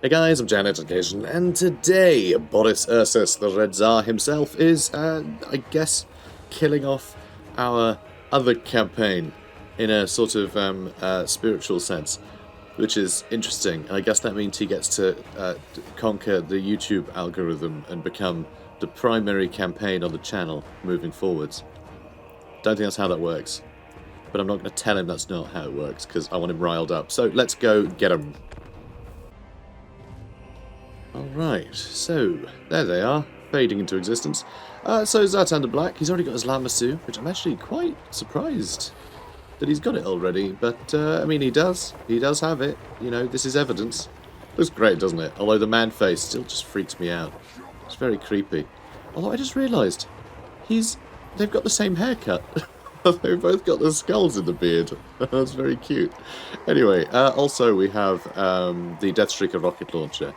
Hey guys, I'm JanetOnOccasion, and today Boris Ursus, the Red Tzar himself, is, I guess, killing off our other campaign in a sort of spiritual sense, which is interesting. And I guess that means he gets to conquer the YouTube algorithm and become the primary campaign on the channel moving forwards. Don't think that's how that works, but I'm not going to tell him that's not how it works because I want him riled up. So let's go get him. Alright, so there they are, fading into existence. So Zhatan the Black, he's already got his Lamassu, which I'm actually quite surprised that he's got it already, but I mean he does have it, you know, this is evidence. Looks great, doesn't it? Although the man face still just freaks me out. It's very creepy. Although I just realised, they've got the same haircut. They've both got the skulls in the beard. That's very cute. Anyway, also we have the Deathstreaker rocket launcher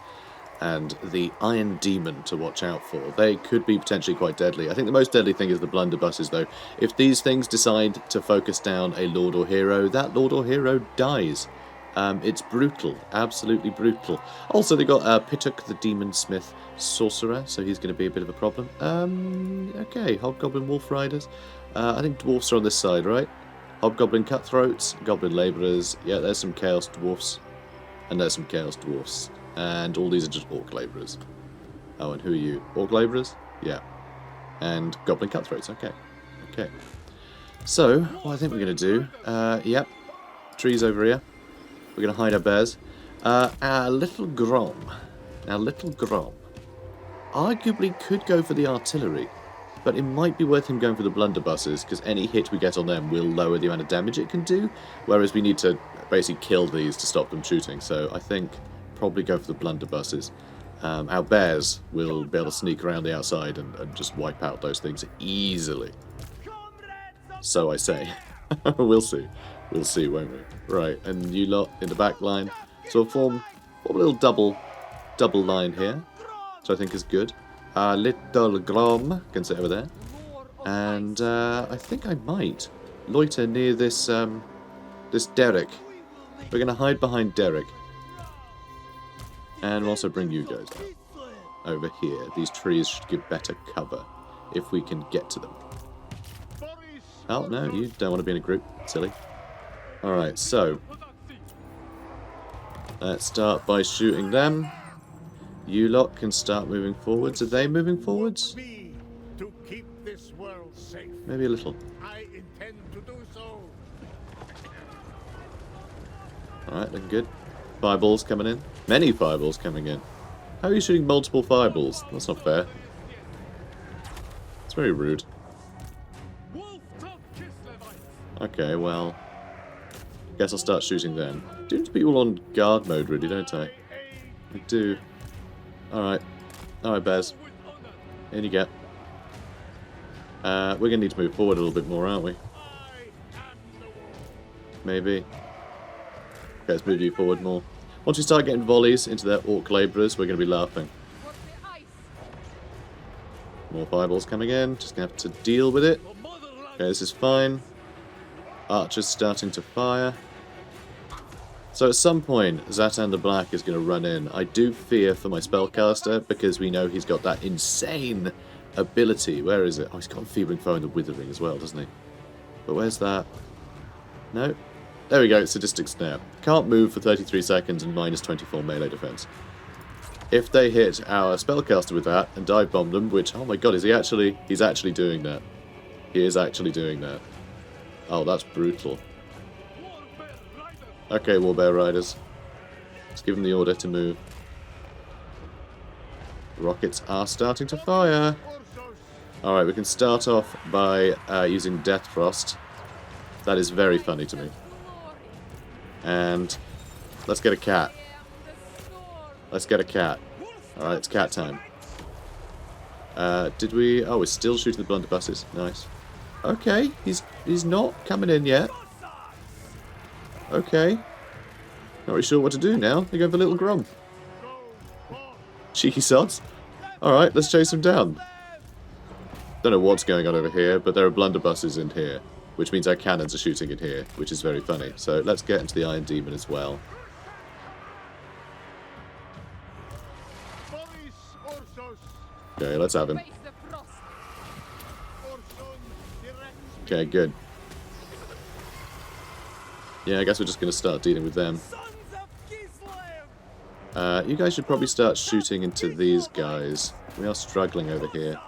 and the Iron Demon to watch out for. They could be potentially quite deadly. I think the most deadly thing is the blunderbusses, though. If these things decide to focus down a lord or hero, that lord or hero dies. It's brutal, absolutely brutal. Also, they got Pituk, the Demon Smith Sorcerer, so he's going to be a bit of a problem. Okay, Hobgoblin Wolf Riders. I think dwarfs are on this side, right? Hobgoblin Cutthroats, Goblin Labourers. Yeah, there's some Chaos Dwarfs. And there's some Chaos Dwarfs. And all these are just Orc Labourers. Oh, and who are you? Orc Labourers? Yeah. And Goblin Cutthroats, okay. Okay. So, what I think we're going to do... yep. Trees over here. We're going to hide our bears. Our little Grom. Our little Grom. Arguably could go for the artillery. But it might be worth him going for the blunderbusses, because any hit we get on them will lower the amount of damage it can do. Whereas we need to basically kill these to stop them shooting. So I think... probably go for the blunderbusses. Our bears will be able to sneak around the outside and just wipe out those things easily. So I say. We'll see. We'll see, won't we? Right, and you lot in the back line. So form a little double line here, which I think is good. Little Grom can sit over there. And I think I might loiter near this this Derek. We're going to hide behind Derek. And also bring you guys over here. These trees should give better cover if we can get to them. Oh, no, you don't want to be in a group. Silly. Alright, so. Let's start by shooting them. You lot can start moving forwards. Are they moving forwards? Maybe a little. Alright, looking good. Fireballs coming in. Many fireballs coming in. How are you shooting multiple fireballs? That's not fair. It's very rude. Okay, well... guess I'll start shooting then. Do need to be all on guard mode, really, don't I? I do. Alright. Alright, bears. In you get. We're going to need to move forward a little bit more, aren't we? Maybe. Okay, let's move you forward more. Once we start getting volleys into their Orc Labourers, we're going to be laughing. More fireballs coming in. Just going to have to deal with it. Okay, this is fine. Archers starting to fire. So at some point, Zhatan the Black is going to run in. I do fear for my spellcaster, because we know he's got that insane ability. Where is it? Oh, he's got Fevering Foe and the Withering as well, doesn't he? But where's that? No? There we go, Sadistic Snap. Can't move for 33 seconds and minus 24 melee defense. If they hit our spellcaster with that and dive bomb them, which, oh my god, is he actually... he's actually doing that. He is actually doing that. Oh, that's brutal. Okay, Warbear Riders. Let's give them the order to move. Rockets are starting to fire. Alright, we can start off by using Death Frost. That is very funny to me. And let's get a cat. Let's get a cat. Alright, it's cat time. Did we... oh, we're still shooting the blunderbusses. Nice. Okay, he's not coming in yet. Okay. Not really sure what to do now. They're going for Little Grom. Cheeky sods. Alright, let's chase him down. Don't know what's going on over here, but there are blunderbusses in here. Which means our cannons are shooting in here, which is very funny. So let's get into the Iron Demon as well. Okay, let's have him. Okay, good. Yeah, I guess we're just going to start dealing with them. You guys should probably start shooting into these guys. We are struggling over here.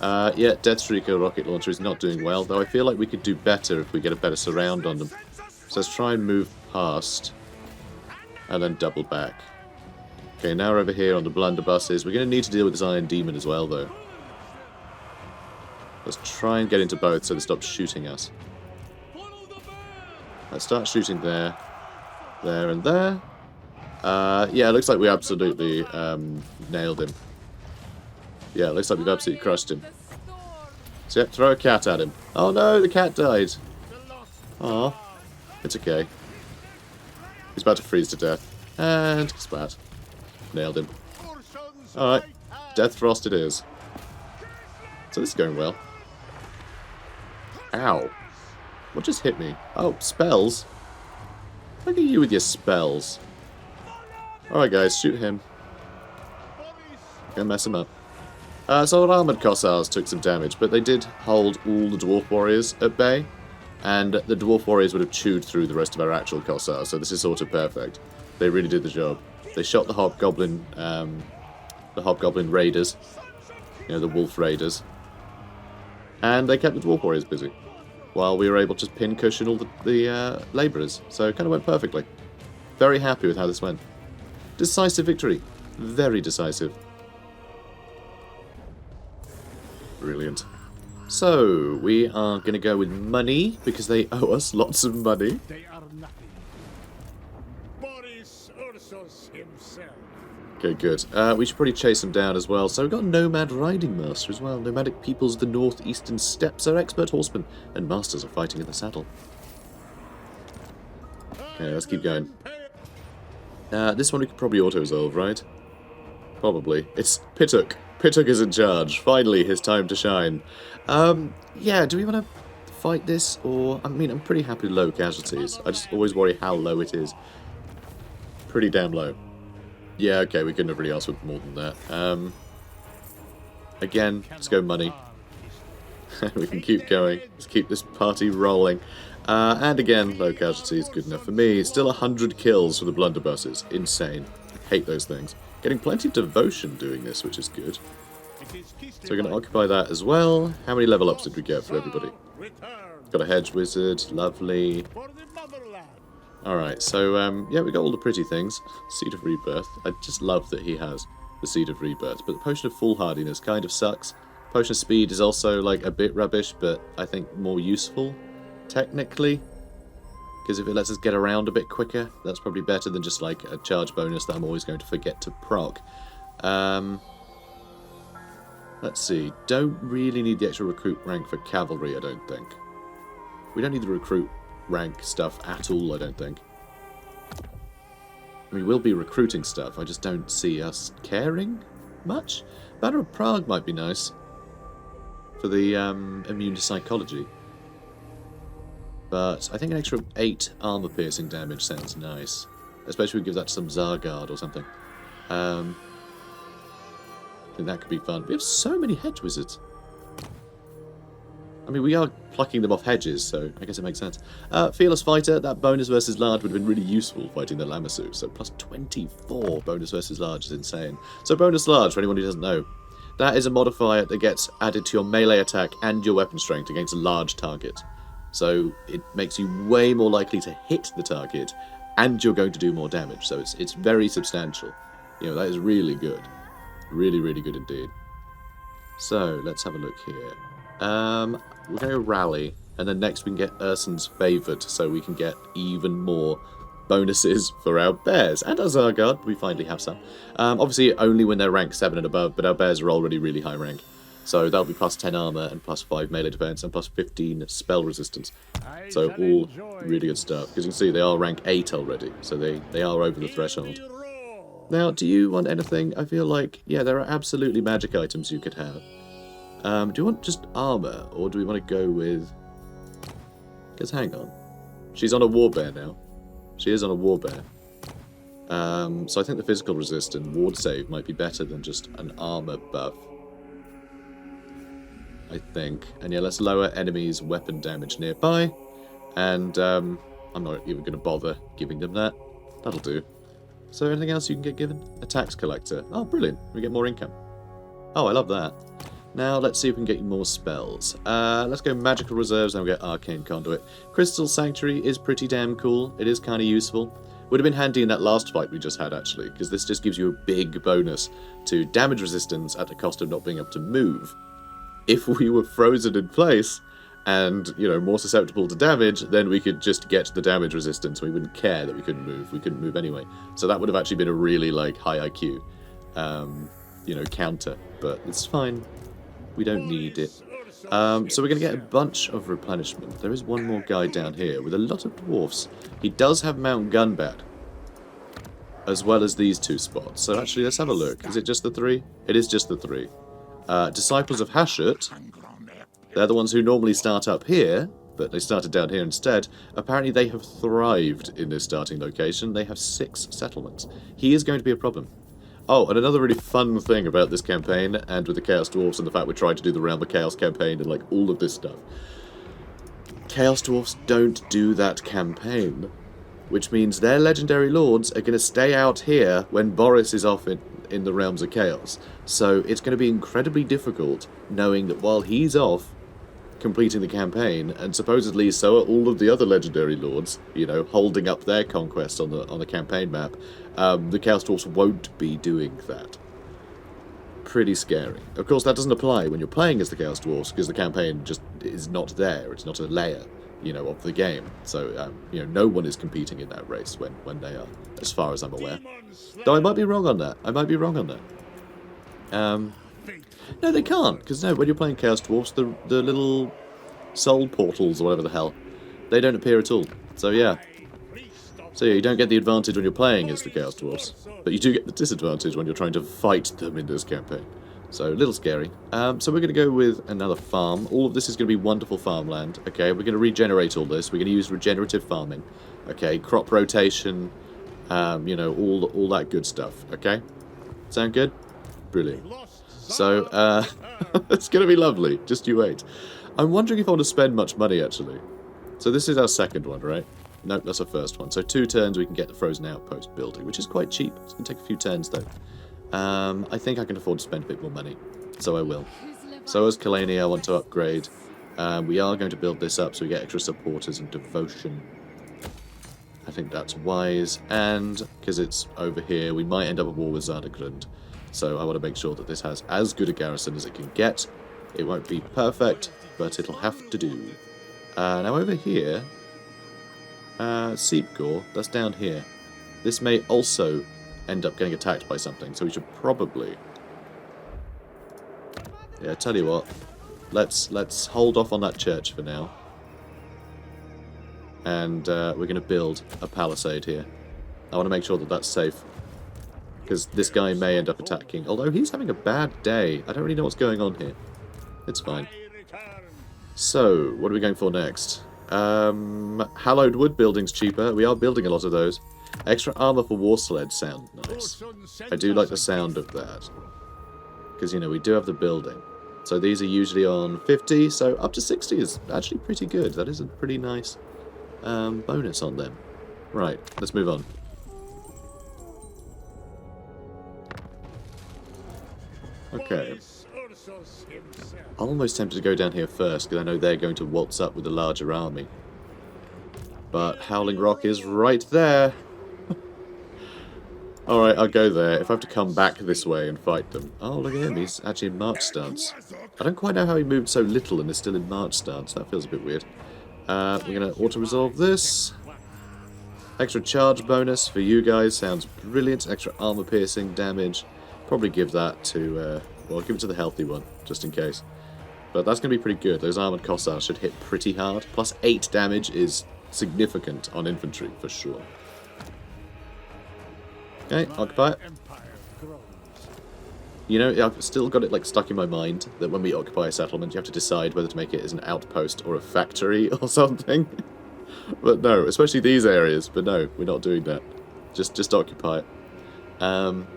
Yeah, Death Streaker rocket launcher is not doing well, though I feel like we could do better if we get a better surround on them. So let's try and move past, and then double back. Okay, now we're over here on the blunderbusses. We're going to need to deal with this Iron Demon as well, though. Let's try and get into both so they stop shooting us. Let's start shooting there, there, and there. Yeah, it looks like we absolutely nailed him. Yeah, it looks like we've absolutely crushed him. So, yeah, throw a cat at him. Oh no, the cat died. Aw, it's okay. He's about to freeze to death. And splat. Nailed him. Alright, Death Frost it is. So this is going well. Ow. What just hit me? Oh, spells? Look at you with your spells. Alright guys, shoot him. Gonna mess him up. So our armoured Cossars took some damage, but they did hold all the Dwarf Warriors at bay, and the Dwarf Warriors would have chewed through the rest of our actual Cossars, so this is sort of perfect. They really did the job. They shot the Hobgoblin Raiders, you know, the Wolf Raiders, and they kept the Dwarf Warriors busy, while we were able to pin cushion all the Labourers, so it kind of went perfectly. Very happy with how this went. Decisive victory. Very decisive. Brilliant. So, we are going to go with money, because they owe us lots of money. They are nothing. Boris Ursus himself. Okay, good. We should probably chase them down as well. So we've got Nomad Riding Master as well. Nomadic peoples of the northeastern steppes are expert horsemen, and masters of fighting in the saddle. Okay, let's keep going. This one we could probably auto-resolve, right? Probably. It's Pituk. Pituk is in charge. Finally, his time to shine. Yeah, do we want to fight this? Or, I mean, I'm pretty happy with low casualties. I just always worry how low it is. Pretty damn low. Yeah, okay, we couldn't have really asked for more than that. Again, let's go money. We can keep going. Let's keep this party rolling. And again, low casualties, good enough for me. Still 100 kills for the blunderbusses. Insane. Hate those things. Getting plenty of devotion doing this, which is good. So we're going to occupy that as well. How many level ups did we get for everybody? Got a hedge wizard, lovely. Alright, so yeah, we got all the pretty things. Seed of Rebirth. I just love that he has the Seed of Rebirth. But the Potion of Foolhardiness kind of sucks. Potion of Speed is also like a bit rubbish, but I think more useful, technically. Because if it lets us get around a bit quicker, that's probably better than just like a charge bonus that I'm always going to forget to proc. Let's see. Don't really need the extra recruit rank for cavalry, I don't think. We don't need the recruit rank stuff at all, I don't think. I mean, we'll be recruiting stuff, I just don't see us caring much. Banner of Prague might be nice for the immune to psychology. But I think an extra 8 armor piercing damage sounds nice. Especially if we give that to some Zargard or something. I think that could be fun. We have so many hedge wizards. I mean, we are plucking them off hedges, so I guess it makes sense. Fearless Fighter, that bonus versus large would have been really useful fighting the Lamassu. So plus 24 bonus versus large is insane. So bonus large, for anyone who doesn't know, that is a modifier that gets added to your melee attack and your weapon strength against a large target. So it makes you way more likely to hit the target, and you're going to do more damage. So it's very substantial. You know, that is really good. Really, really good indeed. So, let's have a look here. We're going to rally, and then next we can get Ursun's Favoured, so we can get even more bonuses for our bears. And our Zargard, we finally have some. Obviously, only when they're rank 7 and above, but our bears are already really high rank. So that'll be plus 10 armor and plus 5 melee defense and plus 15 spell resistance. So all really good stuff. Because you can see they are rank 8 already, so they are over the threshold. Now, do you want anything? I feel like, yeah, there are absolutely magic items you could have. Do you want just armor, or do we want to go with... Because hang on. She's on a warbear now. She is on a warbear. So I think the physical resist and ward save might be better than just an armor buff. I think. And yeah, let's lower enemies' weapon damage nearby. And I'm not even going to bother giving them that. That'll do. So anything else you can get given? A tax collector. Oh, brilliant. We get more income. Oh, I love that. Now, let's see if we can get you more spells. Let's go Magical Reserves, and we'll get Arcane Conduit. Crystal Sanctuary is pretty damn cool. It is kind of useful. Would have been handy in that last fight we just had, actually, because this just gives you a big bonus to damage resistance at the cost of not being able to move. If we were frozen in place and, you know, more susceptible to damage, then we could just get the damage resistance. We wouldn't care that we couldn't move. We couldn't move anyway. So that would have actually been a really, like, high IQ, you know, counter. But it's fine. We don't need it. So we're going to get a bunch of replenishment. There is one more guy down here with a lot of dwarfs. He does have Mount Gunbat, as well as these two spots. So actually, let's have a look. Is it just the three? It is just the three. Disciples of Hashut, they're the ones who normally start up here, but they started down here instead. Apparently they have thrived in this starting location. They have 6 settlements. He is going to be a problem. Oh, and another really fun thing about this campaign, and with the Chaos Dwarfs and the fact we're trying to do the Realm of Chaos campaign and like all of this stuff. Chaos Dwarfs don't do that campaign, which means their legendary lords are going to stay out here when Boris is off in the Realms of Chaos. So it's going to be incredibly difficult knowing that while he's off completing the campaign, and supposedly so are all of the other legendary lords, you know, holding up their conquest on the campaign map, the Chaos Dwarfs won't be doing that. Pretty scary. Of course, that doesn't apply when you're playing as the Chaos Dwarfs, because the campaign just is not there. It's not a layer, you know, of the game. So, you know, no one is competing in that race when they are, as far as I'm aware. Though I might be wrong on that. I might be wrong on that. No, they can't, because no, when you're playing Chaos Dwarfs, the little soul portals or whatever the hell, they don't appear at all. So yeah. So yeah, you don't get the advantage when you're playing as the Chaos Dwarfs, but you do get the disadvantage when you're trying to fight them in this campaign. So, a little scary. So we're going to go with another farm. All of this is going to be wonderful farmland. Okay, we're going to regenerate all this. We're going to use regenerative farming. Okay, crop rotation, you know, all that good stuff. Okay? Sound good? Brilliant. So, it's going to be lovely. Just you wait. I'm wondering if I want to spend much money, actually. So this is our second one, right? Nope, that's our first one. So 2 turns we can get the Frozen Outpost building, which is quite cheap. It's going to take a few turns, though. I think I can afford to spend a bit more money, so I will. So as Kalani, I want to upgrade. We are going to build this up so we get extra supporters and devotion. I think that's wise, and because it's over here, we might end up at war with Zardagrund. So I want to make sure that this has as good a garrison as it can get. It won't be perfect, but it'll have to do. Now over here, Seepgore, that's down here. This may also end up getting attacked by something, so we should probably... Yeah, tell you what, let's hold off on that church for now. And we're going to build a palisade here. I want to make sure that that's safe, because this guy may end up attacking. Although he's having a bad day. I don't really know what's going on here. It's fine. So, what are we going for next? Hallowed wood building's cheaper. We are building a lot of those. Extra armor for war sleds sound nice. I do like the sound of that. Because, you know, we do have the building. So these are usually on 50, so up to 60 is actually pretty good. That is a pretty nice bonus on them. Right, let's move on. Okay. I'm almost tempted to go down here first, because I know they're going to waltz up with a larger army. But Howling Rock is right there. Alright, I'll go there. If I have to come back this way and fight them. Oh, look at him. He's actually in March stance. I don't quite know how he moved so little and is still in March stance. That feels a bit weird. We're going to auto-resolve this. Extra charge bonus for you guys. Sounds brilliant. Extra armor-piercing damage. Probably give that to... well, give it to the healthy one, just in case. But that's going to be pretty good. Those armoured Cossars should hit pretty hard. Plus 8 damage is significant on infantry, for sure. Okay, occupy it. You know, I've still got it like stuck in my mind that when we occupy a settlement, you have to decide whether to make it as an outpost or a factory or something. But no, especially these areas. But no, we're not doing that. Just occupy it. And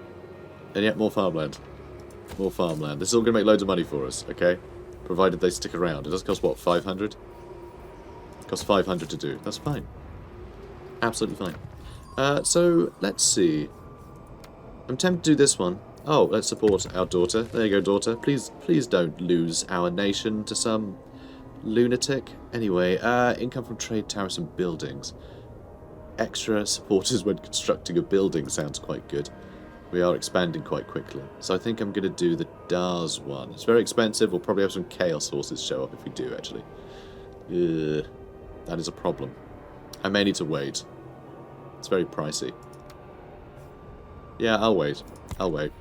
yet more farmland. More farmland. This is all going to make loads of money for us, okay? Provided they stick around. It does cost, what, 500? It costs 500 to do. That's fine. Absolutely fine. So, let's see. I'm tempted to do this one. Oh, let's support our daughter. There you go, daughter. Please don't lose our nation to some lunatic. Anyway, income from trade, tariffs, and buildings. Extra supporters when constructing a building sounds quite good. We are expanding quite quickly. So I think I'm going to do the Dars one. It's very expensive. We'll probably have some Chaos horses show up if we do, actually. Ugh, that is a problem. I may need to wait. It's very pricey. Yeah, I'll wait. I'll wait.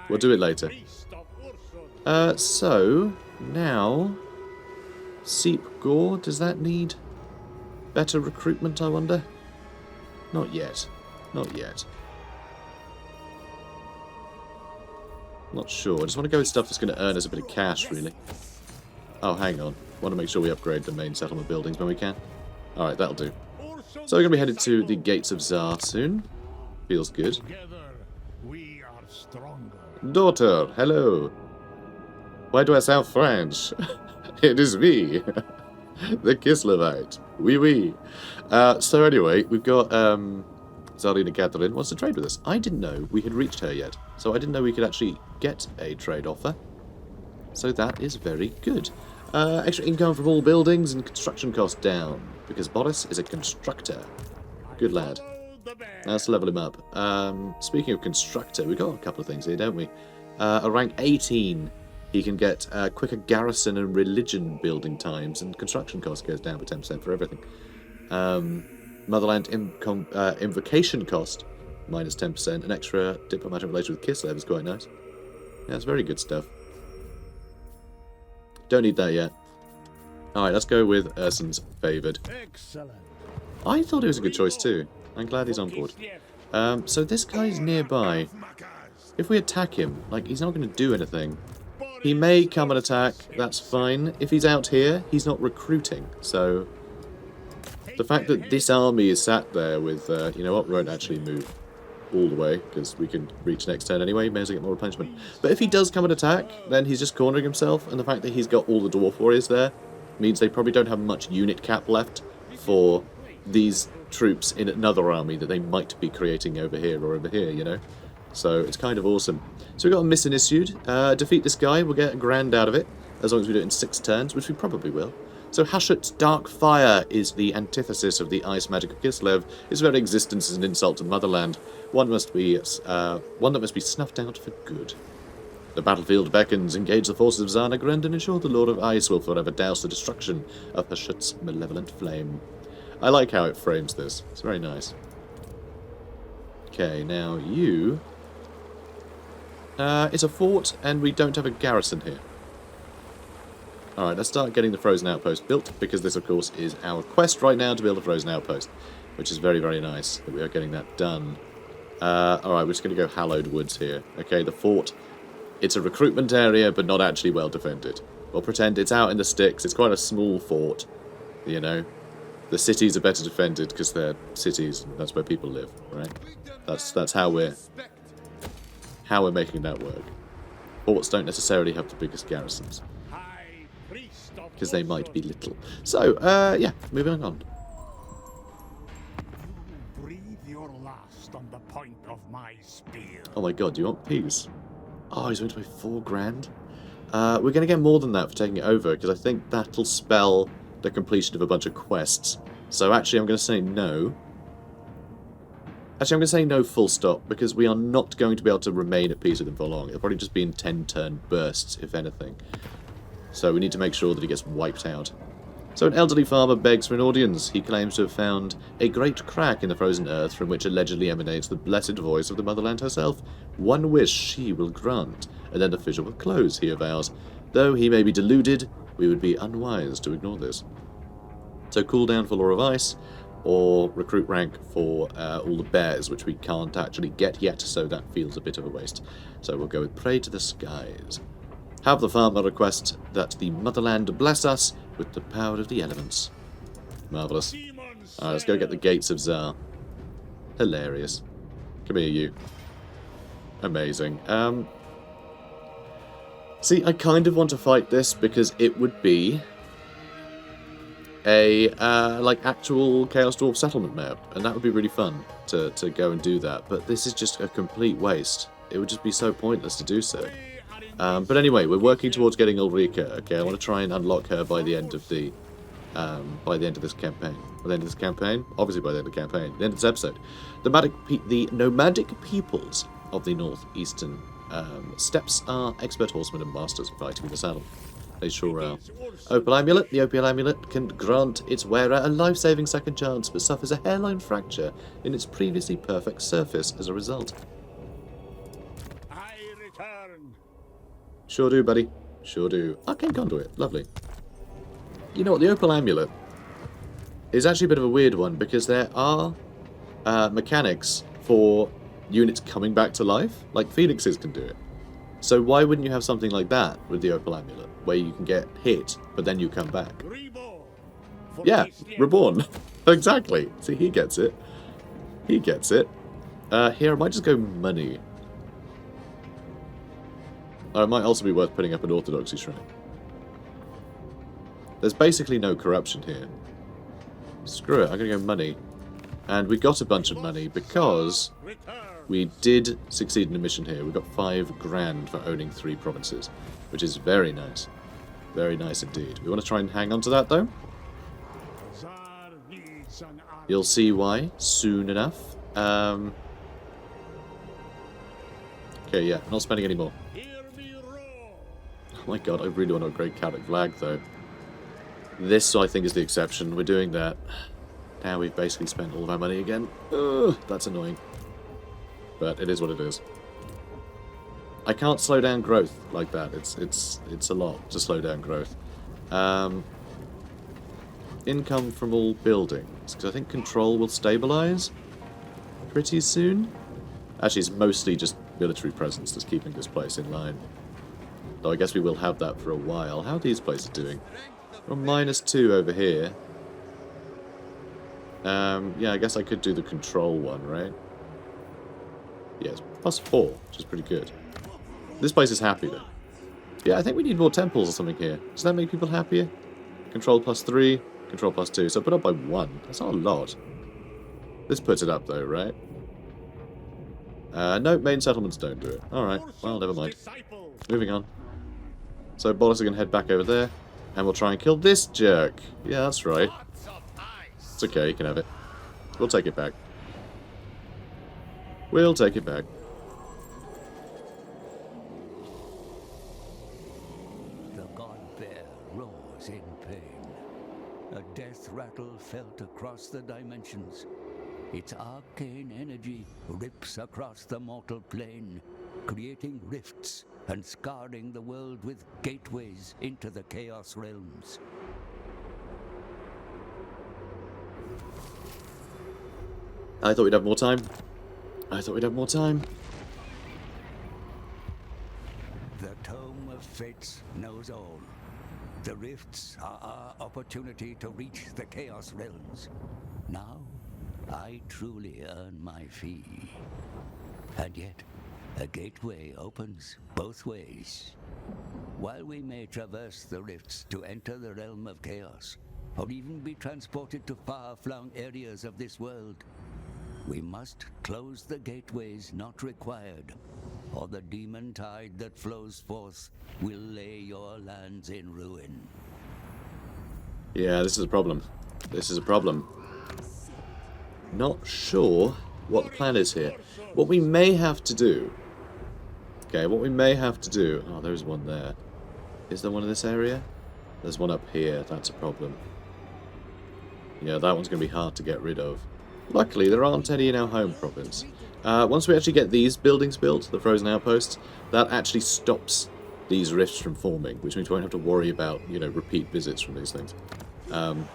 We'll do it later. So, now... Seep Gore, does that need better recruitment, I wonder? Not yet. Not yet. Not sure. I just want to go with stuff that's going to earn us a bit of cash, really. Oh, hang on. Want to make sure we upgrade the main settlement buildings when we can. Alright, that'll do. So we're going to be headed to the Gates of Tsar soon. Feels good. Together we are stronger. Daughter, hello. Why do I sound French? It is me, the Kislevite. Oui, oui. So anyway, we've got Tsarina Catherine wants to trade with us. I didn't know we had reached her yet, so I didn't know we could actually get a trade offer. So that is very good. Extra income from all buildings and construction costs down, because Boris is a constructor. Good lad. Let's level him up. Speaking of constructor, we've got a couple of things here, don't we? A rank 18, he can get quicker garrison and religion building times, and construction cost goes down by 10% for everything. Motherland invocation cost, minus 10%. An extra diplomatic relation with Kislev is quite nice. Yeah, it's very good stuff. Don't need that yet. Alright, let's go with Ursun's favoured. Excellent. I thought it was a good choice too. I'm glad he's on board. So this guy's nearby. If we attack him, like, he's not going to do anything. He may come and attack, that's fine. If he's out here, he's not recruiting, so... The fact that this army is sat there with, you know what, we won't actually move all the way, because we can reach next turn anyway, may as well get more replenishment. But if he does come and attack, then he's just cornering himself, and the fact that he's got all the dwarf warriors there means they probably don't have much unit cap left for these troops in another army that they might be creating over here or over here, you know? So it's kind of awesome. So we've got a mission issued. Defeat this guy, we'll get a grand out of it, as long as we do it in 6 turns, which we probably will. So Hashut's Dark Fire is the antithesis of the ice magic of Kislev. Its very existence is an insult to motherland, one that must be snuffed out for good. The battlefield beckons. Engage the forces of Zarnagrand and ensure the Lord of Ice will forever douse the destruction of Hashut's malevolent flame. I like how it frames this. It's very nice. Okay, now you... it's a fort, and we don't have a garrison here. Alright, let's start getting the Frozen Outpost built, because this, of course, is our quest right now to build a Frozen Outpost, which is very, very nice that we are getting that done. Alright, we're just going to go Hallowed Woods here. Okay, the fort, it's a recruitment area, but not actually well defended. We'll pretend it's out in the sticks, it's quite a small fort, you know. The cities are better defended because they're cities, and that's where people live, right? That's how we're making that work. Forts don't necessarily have the biggest garrisons, because they might be little. So, yeah, moving on. Breathe your last on the point of my spear. Oh my god, do you want peace? Oh, he's going to pay 4 grand? We're going to get more than that for taking it over, because I think that'll spell the completion of a bunch of quests. So actually I'm going to say no. Actually I'm going to say no full stop, because we are not going to be able to remain at peace with him for long. It'll probably just be in 10-turn bursts, if anything. So we need to make sure that he gets wiped out. So an elderly farmer begs for an audience. He claims to have found a great crack in the frozen earth from which allegedly emanates the blessed voice of the motherland herself. One wish she will grant, and then the fissure will close, he avows. Though he may be deluded, we would be unwise to ignore this. So cooldown for Law of Ice, or recruit rank for all the bears, which we can't actually get yet, so that feels a bit of a waste. So we'll go with Pray to the Skies. Have the farmer request that the motherland bless us with the power of the elements. Marvellous. Alright, let's go get the Gates of Tsar. Hilarious. Come here, you. Amazing. See, I kind of want to fight this because it would be a, like, actual Chaos Dwarf settlement map, and that would be really fun to go and do that, but this is just a complete waste. It would just be so pointless to do so. But anyway, we're working towards getting Ulrika. Okay, I want to try and unlock her by the end of the, this campaign. By the end of this campaign? Obviously by the end of the campaign. The end of this episode. The nomadic peoples of the northeastern steppes are expert horsemen and masters of fighting in the saddle. They sure are. Opal Amulet. The Opal Amulet can grant its wearer a life-saving second chance, but suffers a hairline fracture in its previously perfect surface as a result. I return. Sure do, buddy. Sure do. Arcane Conduit. Lovely. You know what? The Opal Amulet is actually a bit of a weird one, because there are mechanics for units coming back to life. Like Phoenixes can do it. So why wouldn't you have something like that with the Opal Amulet, where you can get hit, but then you come back? Yeah, reborn. Exactly. See, he gets it. He gets it. Here, I might just go money. It might also be worth putting up an Orthodoxy Shrine. There's basically no corruption here. Screw it, I'm going to go money. And we got a bunch of money because we did succeed in a mission here. We got 5 grand for owning 3 provinces, which is very nice. Very nice indeed. We want to try and hang on to that, though. You'll see why soon enough. Okay, yeah, not spending any more. Oh my god, I really want a great Celtic flag, though. This, I think, is the exception. We're doing that. Now we've basically spent all of our money again. Ugh, that's annoying. But it is what it is. I can't slow down growth like that. It's a lot to slow down growth. Income from all buildings, because I think control will stabilize pretty soon. Actually, it's mostly just military presence that's keeping this place in line. Though I guess we will have that for a while. How are these places doing? We're -2 over here. Yeah, I guess I could do the control one, right? Yes, +4, which is pretty good. This place is happy, though. Yeah, I think we need more temples or something here. Does that make people happier? Control +3, control +2. So put up by 1. That's not a lot. This puts it up, though, right? No, main settlements don't do it. Alright, well, never mind. Moving on. So Boris are going to head back over there. And we'll try and kill this jerk. Yeah, that's right. It's okay, you can have it. We'll take it back. We'll take it back. The god bear roars in pain. A death rattle felt across the dimensions. Its arcane energy rips across the mortal plane, creating rifts and scarring the world with gateways into the Chaos realms. I thought we'd have more time. I thought we'd have more time. The Tome of Fates knows all. The rifts are our opportunity to reach the Chaos realms. Now, I truly earn my fee. And yet, a gateway opens both ways. While we may traverse the rifts to enter the realm of chaos, or even be transported to far-flung areas of this world, we must close the gateways not required, or the demon tide that flows forth will lay your lands in ruin. Yeah, this is a problem. This is a problem. Not sure what the plan is here. What we may have to do... Okay, what we may have to do... Oh, there's one there. Is there one in this area? There's one up here. That's a problem. Yeah, that one's going to be hard to get rid of. Luckily, there aren't any in our home province. Once we actually get these buildings built, the frozen outposts, that actually stops these rifts from forming, which means we won't have to worry about, you know, repeat visits from these things.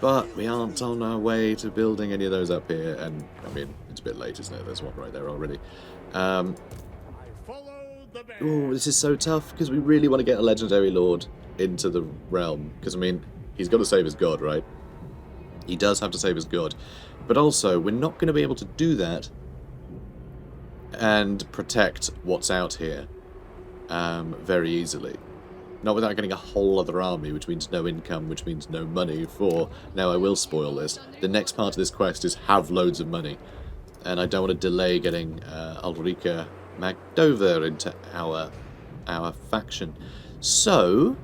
But we aren't on our way to building any of those up here, and, I mean, it's a bit late, isn't it? There's one right there already. Oh, this is so tough, because we really want to get a legendary lord into the realm, because, I mean, he's got to save his god, right? He does have to save his god. But also, we're not going to be able to do that and protect what's out here very easily. Not without getting a whole other army, which means no income, which means no money for... Now I will spoil this. The next part of this quest is have loads of money. And I don't want to delay getting Ulrika Magdova into our faction. So,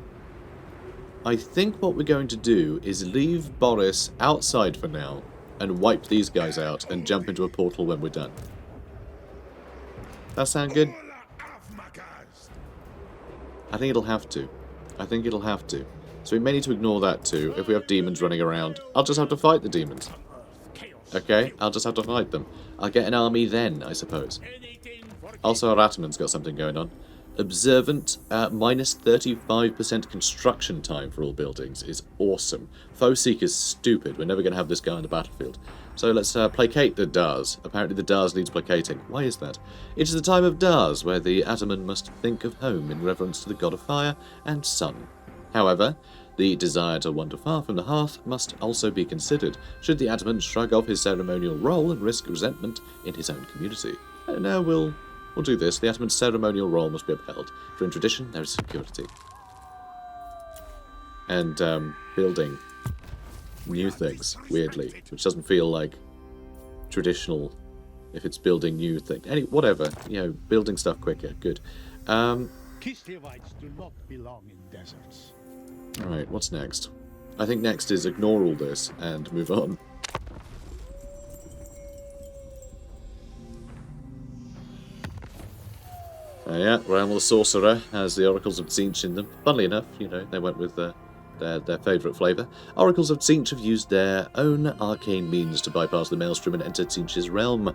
I think what we're going to do is leave Boris outside for now and wipe these guys out and jump into a portal when we're done. That sound good? I think it'll have to. I think it'll have to. So we may need to ignore that too. If we have demons running around, I'll just have to fight the demons. Okay? I'll just have to fight them. I'll get an army then, I suppose. Also, our Ataman's got something going on. Observant, minus 35% construction time for all buildings is awesome. Foe Seeker's stupid. We're never going to have this guy on the battlefield. So let's placate the Dars. Apparently the Dars needs placating. Why is that? It is the time of Dars, where the Ataman must think of home in reverence to the god of fire and sun. However, the desire to wander far from the hearth must also be considered, should the Ataman shrug off his ceremonial role and risk resentment in his own community. Now we'll do this. The Ataman's ceremonial role must be upheld, for in tradition there is security. And building new things, weirdly, which doesn't feel like traditional if it's building new things. Whatever, you know, building stuff quicker, good. Kislevites do not belong in deserts. Alright, what's next? I think next is ignore all this and move on. Yeah, Realm of the Sorcerer has the Oracles of Tzeentch in them. Funnily enough, you know, they went with their favourite flavour. Oracles of Tzeentch have used their own arcane means to bypass the Maelstrom and enter Tzeentch's realm,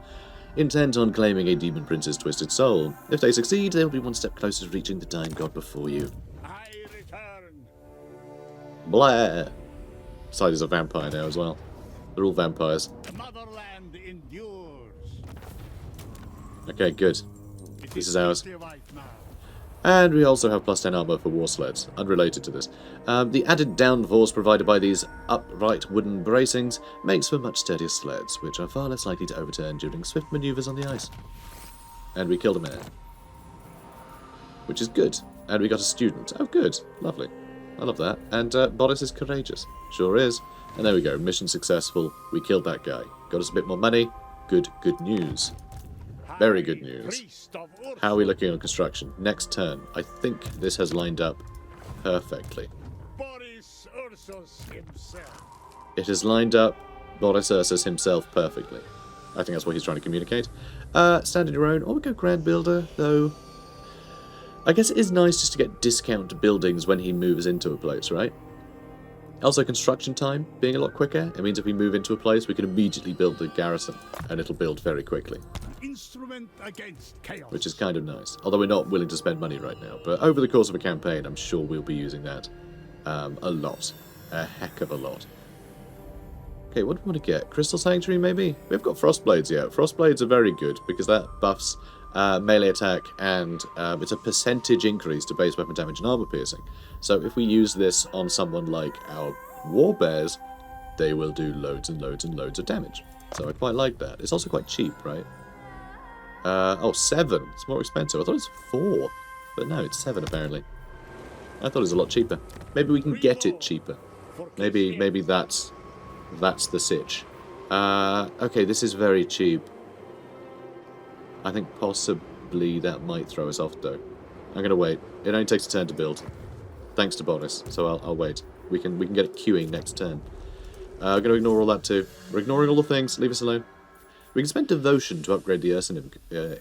intent on claiming a demon prince's twisted soul. If they succeed, they'll be one step closer to reaching the Dying God before you. I return. Blah! Side is a vampire now as well. They're all vampires. The motherland endures. Okay, good. This is ours. Kislevite now. And we also have plus 10 armor for war sleds, unrelated to this. The added downforce provided by these upright wooden bracings makes for much sturdier sleds, which are far less likely to overturn during swift maneuvers on the ice. And we killed a man. Which is good. And we got a student. Oh, good. Lovely. I love that. And Boris is courageous. Sure is. And there we go. Mission successful. We killed that guy. Got us a bit more money. Good news. Very good news. How are we looking on construction? Next turn. I think this has lined up perfectly. Boris Ursus himself. It has lined up Boris Ursus himself perfectly. I think that's what he's trying to communicate. Stand on your own. Or we go Grand Builder, though. I guess it is nice just to get discount buildings when he moves into a place, right? Also, construction time being a lot quicker. It means if we move into a place, we can immediately build the garrison, and it'll build very quickly. Instrument against chaos. Which is kind of nice. Although we're not willing to spend money right now. But over the course of a campaign, I'm sure we'll be using that a lot. A heck of a lot. Okay, what do we want to get? Crystal Sanctuary, maybe? We've got Frostblades yet. Frostblades are very good, because that buffs melee attack, and it's a percentage increase to base weapon damage and armor piercing. So if we use this on someone like our Warbears, they will do loads and loads and loads of damage. So I quite like that. It's also quite cheap, right? Oh, 7. It's more expensive. I thought it was 4. But no, it's 7 apparently. I thought it was a lot cheaper. Maybe we can get it cheaper. Maybe that's the sitch. Okay, this is very cheap. I think possibly that might throw us off though. I'm going to wait. It only takes a turn to build. Thanks to Boris, so I'll wait. We can get it queuing next turn. I'm going to ignore all that too. We're ignoring all the things. Leave us alone. We can spend devotion to upgrade the Ursun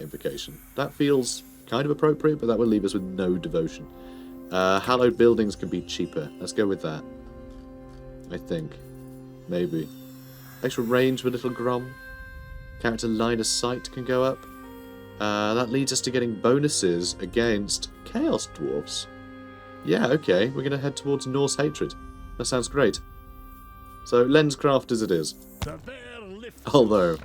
invocation. That feels kind of appropriate, but that will leave us with no devotion. Hallowed buildings can be cheaper. Let's go with that. I think. Maybe. Extra range with Little Grom. Character line of sight can go up. That leads us to getting bonuses against Chaos Dwarfs. Yeah, okay. We're going to head towards Norse Hatred. That sounds great. So, Lenscraft as it is. Although,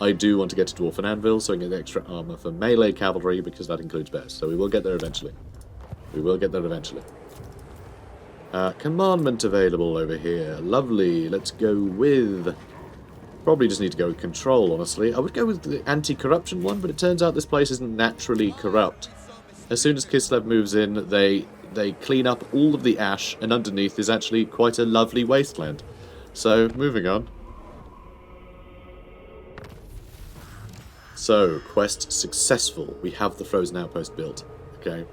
I do want to get to Dwarf and Anvil, so I can get the extra armor for melee cavalry, because that includes bears. So we will get there eventually. We will get there eventually. Commandment available over here. Lovely. Let's go with Probably just need to go with control, honestly. I would go with the anti-corruption one, but it turns out this place isn't naturally corrupt. As soon as Kislev moves in, they clean up all of the ash, and underneath is actually quite a lovely wasteland. So, moving on. So, quest successful. We have the frozen outpost built. Okay,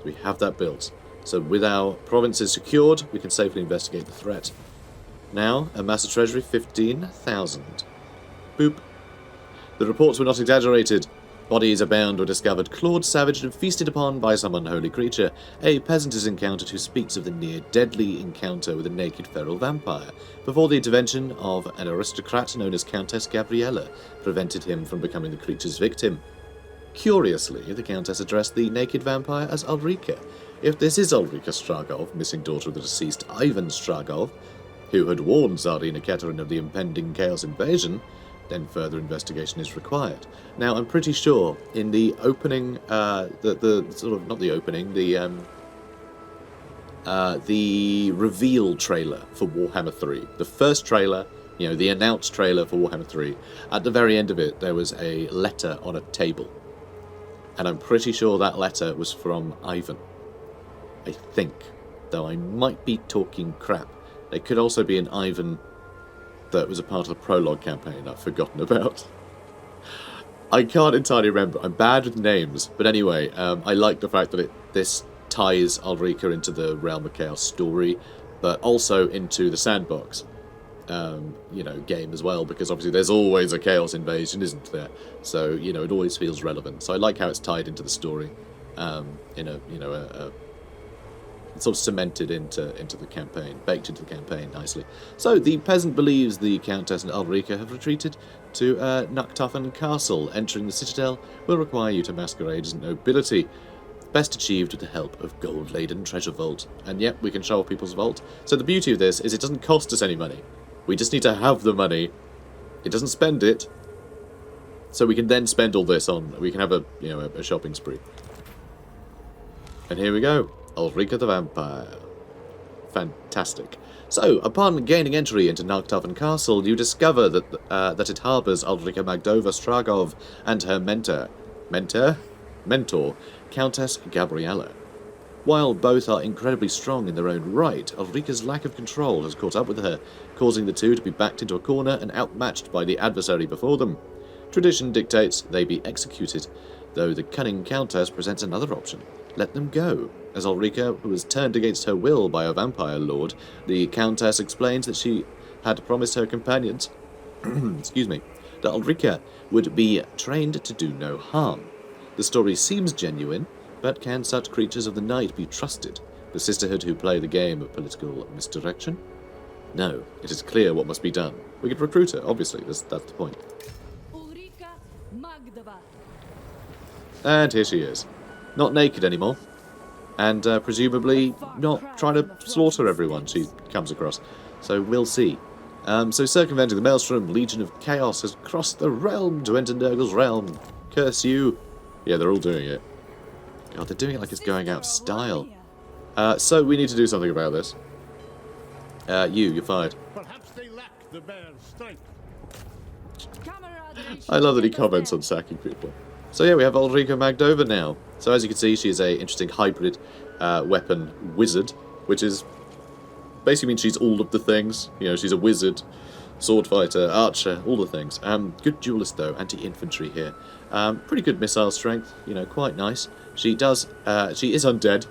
we have that built. So with our provinces secured, we can safely investigate the threat. Now, amass a treasury 15,000. Boop. The reports were not exaggerated. Bodies abound were discovered, clawed, savaged, and feasted upon by some unholy creature. A peasant is encountered who speaks of the near-deadly encounter with a naked feral vampire, before the intervention of an aristocrat known as Countess Gabriella prevented him from becoming the creature's victim. Curiously, the Countess addressed the naked vampire as Ulrika. If this is Ulrika Straghov, missing daughter of the deceased Ivan Straghov, who had warned Tsarina Katerina of the impending Chaos invasion, then further investigation is required. Now, I'm pretty sure in the opening, the reveal trailer for Warhammer 3, the first trailer, you know, the announced trailer for Warhammer 3, at the very end of it, there was a letter on a table. And I'm pretty sure that letter was from Ivan. I think. Though I might be talking crap. It could also be an Ivan that was a part of the prologue campaign I've forgotten about. I can't entirely remember. I'm bad with names. But anyway, I like the fact that this ties Ulrika into the Realm of Chaos story, but also into the sandbox game as well, because obviously there's always a Chaos invasion, isn't there? So, it always feels relevant. So I like how it's tied into the story, sort of cemented into the campaign, baked into the campaign nicely. So the peasant believes the Countess and Ulrika have retreated to Nuktoffen Castle. Entering the citadel will require you to masquerade as nobility, best achieved with the help of gold-laden treasure vault. And yep, we can show off people's vault. So the beauty of this is it doesn't cost us any money. We just need to have the money. It doesn't spend it. So we can then spend all this on, we can have a shopping spree. And here we go. Ulrika the Vampire. Fantastic. So, upon gaining entry into Nuktoffen Castle, you discover that it harbours Ulrika Magdova Straghov and her mentor, Countess Gabriella. While both are incredibly strong in their own right, Ulrika's lack of control has caught up with her, causing the two to be backed into a corner and outmatched by the adversary before them. Tradition dictates they be executed, though the cunning Countess presents another option. Let them go. As Ulrika was turned against her will by a vampire lord, the Countess explains that she had promised her companions that Ulrika would be trained to do no harm. The story seems genuine, but can such creatures of the night be trusted? The sisterhood who play the game of political misdirection? No, it is clear what must be done. We could recruit her, obviously, that's the point. Ulrika Magdova. And here she is. Not naked anymore. And presumably not trying to slaughter everyone she comes across. So we'll see. So circumventing the Maelstrom, Legion of Chaos has crossed the realm to enter Nurgle's realm. Curse you. Yeah, they're all doing it. God, they're doing it like it's going out of style. So we need to do something about this. You're fired. Perhaps they lack the bear's strength. I love that he comments on sacking people. So yeah, we have Ulrika Magdova now. So as you can see, she is a interesting hybrid weapon wizard, which is basically means she's all of the things. She's a wizard, sword fighter, archer, all the things. Good duelist though, anti-infantry here. Pretty good missile strength, quite nice. She is undead,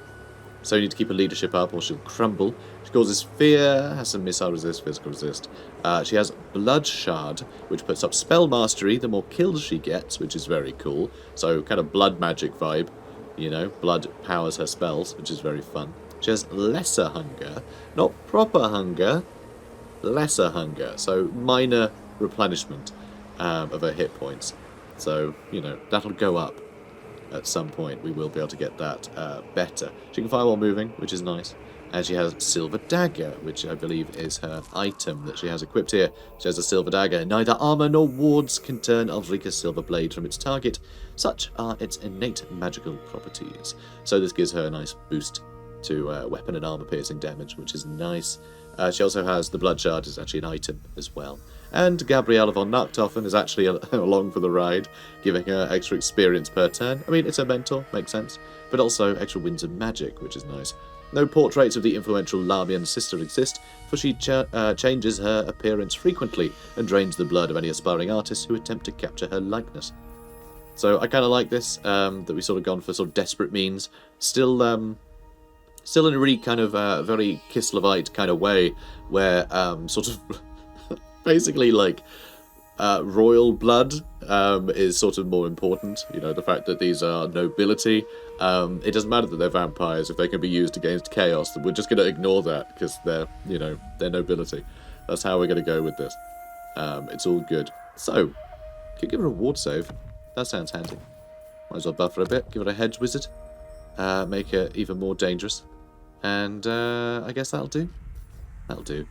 so you need to keep her leadership up or she'll crumble. She causes fear, has some missile resist, physical resist. She has Blood Shard, which puts up spell mastery the more kills she gets, which is very cool. So kind of blood magic vibe, blood powers her spells, which is very fun. She has Lesser Hunger, not proper hunger, Lesser Hunger, so minor replenishment of her hit points. So, that'll go up at some point. We will be able to get that better. She can fire while moving, which is nice. And she has Silver Dagger, which I believe is her item that she has equipped here. She has a Silver Dagger. Neither armor nor wards can turn Ulrika's Silver Blade from its target. Such are its innate magical properties. So this gives her a nice boost to weapon and armor piercing damage, which is nice. She also has the blood shard is actually an item as well. And Gabriella von Nachthofen is actually along for the ride, giving her extra experience per turn. I mean, it's her mentor, makes sense, but also extra winds of magic, which is nice. No portraits of the influential Lamian sister exist, for she changes her appearance frequently and drains the blood of any aspiring artists who attempt to capture her likeness. So I kind of like this, that we've sort of gone for sort of desperate means. Still in a really kind of very Kislevite kind of way, where sort of basically like royal blood is sort of more important. You know, the fact that these are nobility. It doesn't matter that they're vampires if they can be used against chaos. We're just going to ignore that because they're, you know, they're nobility. That's how we're going to go with this. It's all good. So, could give her a ward save. That sounds handy. Might as well buff her a bit. Give her a hedge wizard. Make her even more dangerous. And I guess that'll do. That'll do.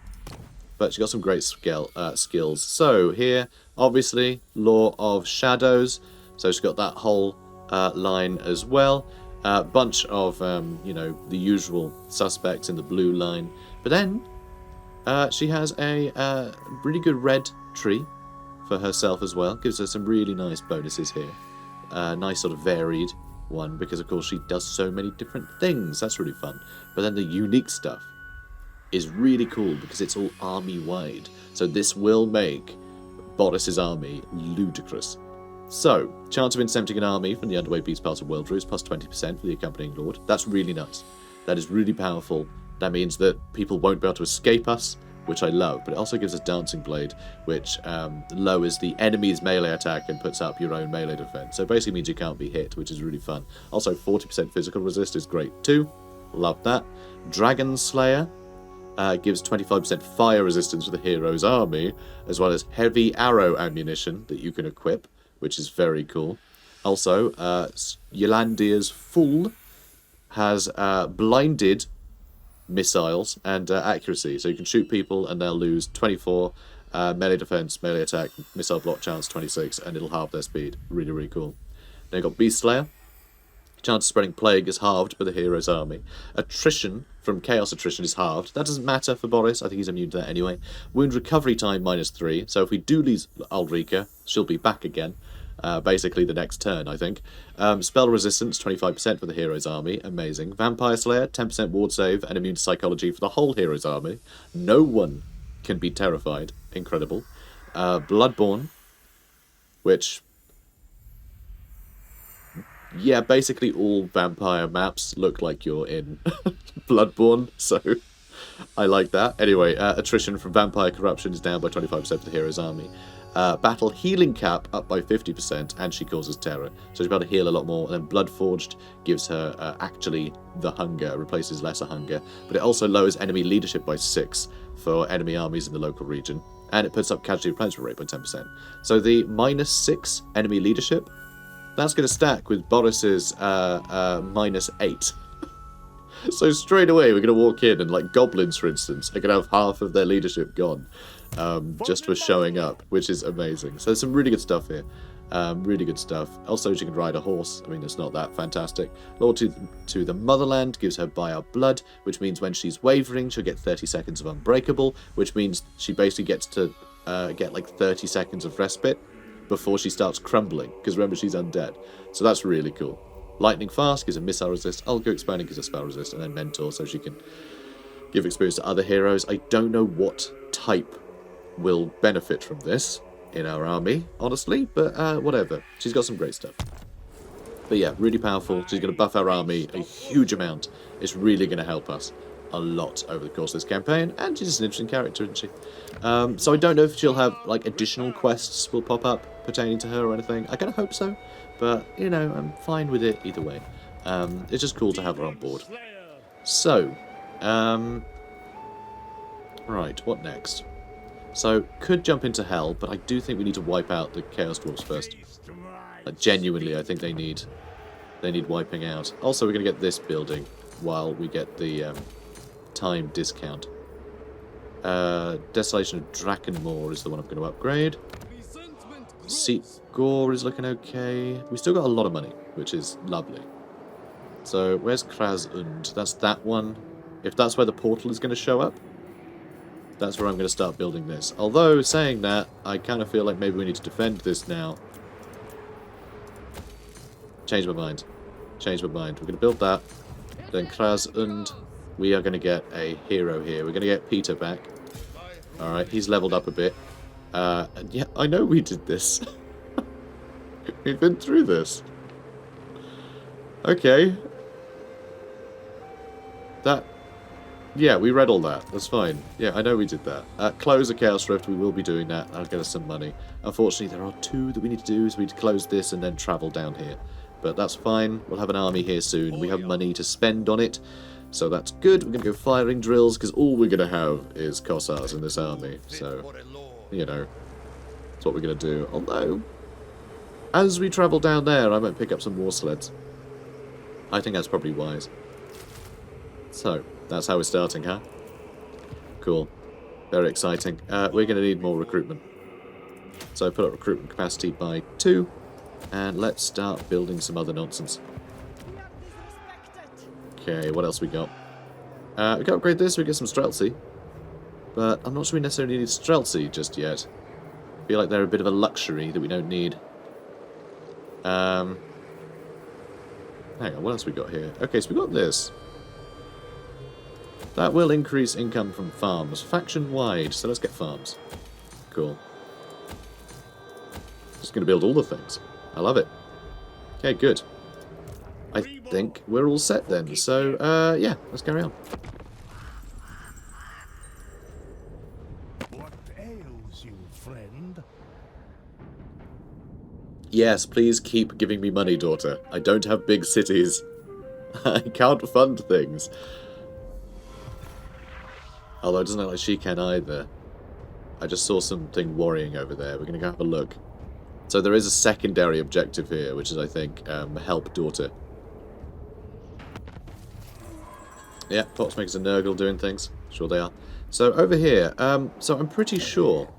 But she got some great skills. So here, obviously, Law of Shadows. So she's got that whole line as well. Bunch of, you know, the usual suspects in the blue line. But then she has a really good red tree for herself as well. Gives her some really nice bonuses here. Nice sort of varied one, because of course she does so many different things. That's really fun. But then the unique stuff is really cool because it's all army-wide. So this will make Boris's army ludicrous. So, chance of incepting an army from the underway beast parts of World Druids plus 20% for the accompanying lord. That's really nice. That is really powerful. That means that people won't be able to escape us, which I love. But it also gives us Dancing Blade, which lowers the enemy's melee attack and puts up your own melee defense. So it basically means you can't be hit, which is really fun. Also, 40% physical resist is great too. Love that. Dragon Slayer gives 25% fire resistance for the hero's army, as well as heavy arrow ammunition that you can equip, which is very cool. Also, Yolandia's Fool has blinded missiles and accuracy, so you can shoot people and they'll lose 24 melee defense, melee attack, missile block chance 26, and it'll halve their speed. Really, really cool. Then you've got Beast Slayer. Chance of spreading plague is halved by the hero's army. Attrition from chaos attrition is halved. That doesn't matter for Boris. I think he's immune to that anyway. Wound recovery time -3. So if we do lose Ulrika, she'll be back again. Basically the next turn, I think. Spell resistance, 25% for the hero's army. Amazing. Vampire Slayer, 10% ward save and immune to psychology for the whole hero's army. No one can be terrified. Incredible. Bloodborne, which... yeah, basically all vampire maps look like you're in Bloodborne, so I like that. Anyway, attrition from vampire corruption is down by 25% for the hero's army. Battle healing cap up by 50%, and she causes terror. So she's able to heal a lot more. And then Bloodforged gives her actually the hunger, replaces lesser hunger. But it also lowers enemy leadership by 6 for enemy armies in the local region. And it puts up casualty replenishment rate by 10%. So the -6 enemy leadership, that's going to stack with Boris's -8. So straight away we're going to walk in and, like, goblins, for instance, are going to have half of their leadership gone just for showing up, which is amazing. So there's some really good stuff here. Really good stuff. Also, she can ride a horse. I mean, it's not that fantastic. Loyalty to the motherland gives her by our blood, which means when she's wavering, she'll get 30 seconds of unbreakable, which means she basically gets to get, like, 30 seconds of respite before she starts crumbling, because remember, she's undead. So that's really cool. Lightning Fast gives a missile resist, Ulgo Expanding gives a spell resist, and then Mentor, so she can give experience to other heroes. I don't know what type will benefit from this in our army, honestly, but whatever. She's got some great stuff. But yeah, really powerful. She's going to buff our army a huge amount. It's really going to help us a lot over the course of this campaign, and she's just an interesting character, isn't she? So I don't know if she'll have, like, additional quests will pop up pertaining to her or anything. I kind of hope so, but, you know, I'm fine with it either way. It's just cool to have her on board. So, right, what next? So, could jump into hell, but I do think we need to wipe out the Chaos Dwarfs first. Like, genuinely, I think they need wiping out. Also, we're going to get this building while we get the time discount. Desolation of Drakenmoor is the one I'm going to upgrade. Seat Gore is looking okay. We still got a lot of money, which is lovely. So, where's Krasund? That's that one. If that's where the portal is going to show up, that's where I'm going to start building this. Although, saying that, I kind of feel like maybe we need to defend this now. Change my mind. Change my mind. We're going to build that. Then Krasund, we are going to get a hero here. We're going to get Peter back. Alright, he's leveled up a bit. And yeah, I know we did this. We've been through this. Okay. That... Yeah, we read all that. That's fine. Yeah, I know we did that. Close a Chaos Rift, we will be doing that. That'll get us some money. Unfortunately, there are 2 that we need to do, so we need to close this and then travel down here. But that's fine. We'll have an army here soon. We have money to spend on it, so that's good. We're going to go firing drills, because all we're going to have is Kossars in this army. So, you know, that's what we're going to do. Although, as we travel down there, I might pick up some war sleds. I think that's probably wise. So, that's how we're starting, huh? Cool. Very exciting. We're going to need more recruitment. So put up recruitment capacity by 2. And let's start building some other nonsense. Okay, what else we got? We can upgrade this, we get some Streltsy. But I'm not sure we necessarily need Streltsy just yet. I feel like they're a bit of a luxury that we don't need. Hang on, what else we got here? Okay, so we got this. That will increase income from farms. Faction-wide, so let's get farms. Cool. Just going to build all the things. I love it. Okay, good. I think we're all set then. So, yeah, let's carry on. What ails you, friend? Yes, please keep giving me money, daughter. I don't have big cities. I can't fund things. Although it doesn't look like she can either. I just saw something worrying over there. We're going to go have a look. So there is a secondary objective here, which is, I think, help daughter. Yeah, Poxmakers and Nurgle doing things. Sure they are. So over here, so I'm pretty sure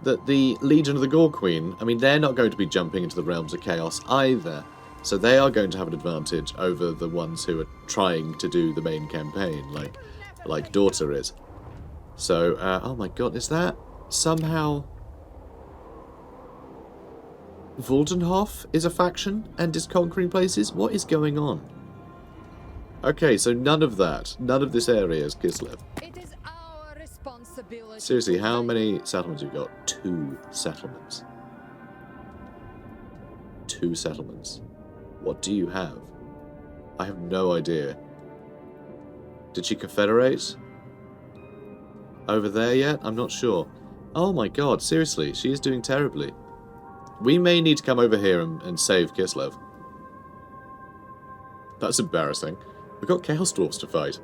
that the Legion of the Gore Queen, I mean, they're not going to be jumping into the realms of chaos either. So they are going to have an advantage over the ones who are trying to do the main campaign, like daughter is. So, oh my god, is that somehow... Voldenhof is a faction and is conquering places? What is going on? Okay, so none of that. None of this area is Kislev. It is our responsibility. Seriously, how many settlements have you got? 2 settlements. 2 settlements. What do you have? I have no idea. Did she confederate? Over there yet? I'm not sure. Oh my god, seriously, she is doing terribly. We may need to come over here and save Kislev. That's embarrassing. We've got Chaos Dwarfs to fight.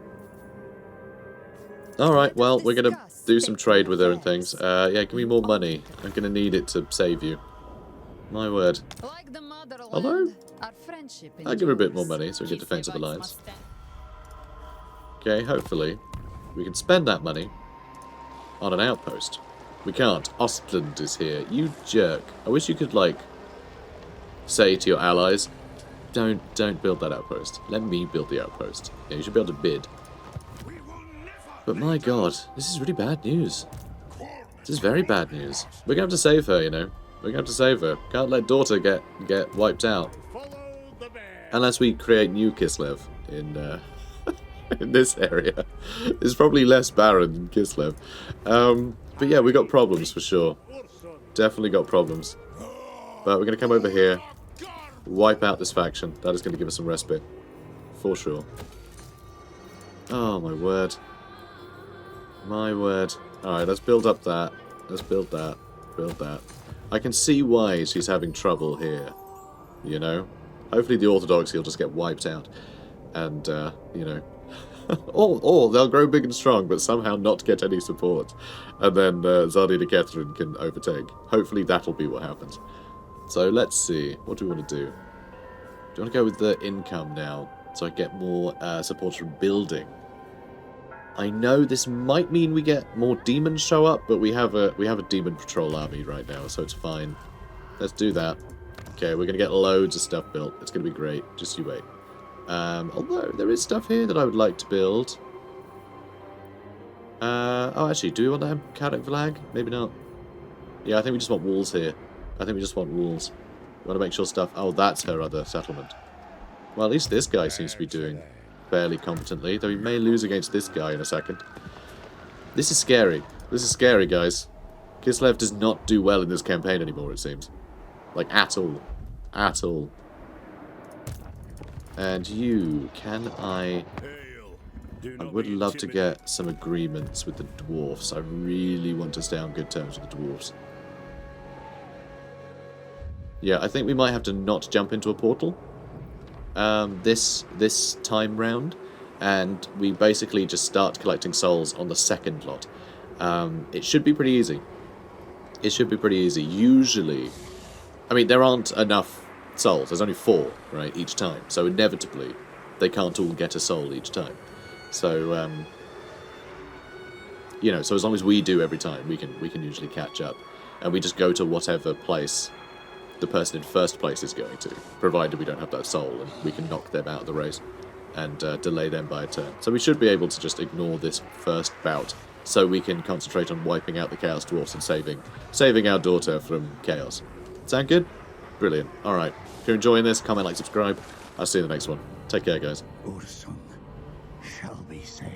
Alright, well, we're going to do some trade with her and things. Yeah, give me more money. I'm going to need it to save you. My word. Like the motherland, Although, our friendship I'll give her a bit more endures. money so we get defensive Kislevites alliance. must stand. Okay, hopefully we can spend that money on an outpost. We can't. Ostland is here. You jerk. I wish you could, like, say to your allies, don't build that outpost. Let me build the outpost. Yeah, you should be able to bid. But my god, this is really bad news. This is very bad news. We're going to have to save her, you know. We're going to have to save her. Can't let daughter get wiped out. Unless we create new Kislev in in this area. It's probably less barren than Kislev. But yeah, we got problems for sure. Definitely got problems. But we're going to come over here, wipe out this faction. That is going to give us some respite. For sure. Oh, my word. My word. Alright, let's build up that. Let's build that. Build that. I can see why she's having trouble here. You know? Hopefully the Orthodoxy will just get wiped out. And, you know... or they'll grow big and strong, but somehow not get any support. And then Zadi and Catherine can overtake. Hopefully that'll be what happens. So let's see. What do we want to do? Do you want to go with the income now? So I get more support from building. I know this might mean we get more demons show up, but we have a demon patrol army right now, so it's fine. Let's do that. Okay, we're going to get loads of stuff built. It's going to be great. Just you wait. Although there is stuff here that I would like to build. Oh, actually, do we want that Kadok flag? Maybe not. Yeah, I think we just want walls here. I think we just want walls. We want to make sure stuff... Oh, that's her other settlement. Well, at least this guy seems to be doing fairly competently, though he may lose against this guy in a second. This is scary. This is scary, guys. Kislev does not do well in this campaign anymore, it seems. Like, at all. At all. And you, can I would love to get some agreements with the dwarfs. I really want to stay on good terms with the dwarfs. Yeah, I think we might have to not jump into a portal this time round, and we basically just start collecting souls on the second lot. It should be pretty easy. It should be pretty easy. Usually, I mean, there aren't enough souls. There's only 4, right, each time. So inevitably, they can't all get a soul each time. So, you know, so as long as we do every time, we can usually catch up, and we just go to whatever place the person in first place is going to, provided we don't have that soul, and we can knock them out of the race and delay them by a turn. So we should be able to just ignore this first bout, so we can concentrate on wiping out the Chaos Dwarfs and saving our daughter from chaos. Sound good? Brilliant. All right. If you're enjoying this, comment, like, subscribe. I'll see you in the next one. Take care, guys. Ursun shall be saved.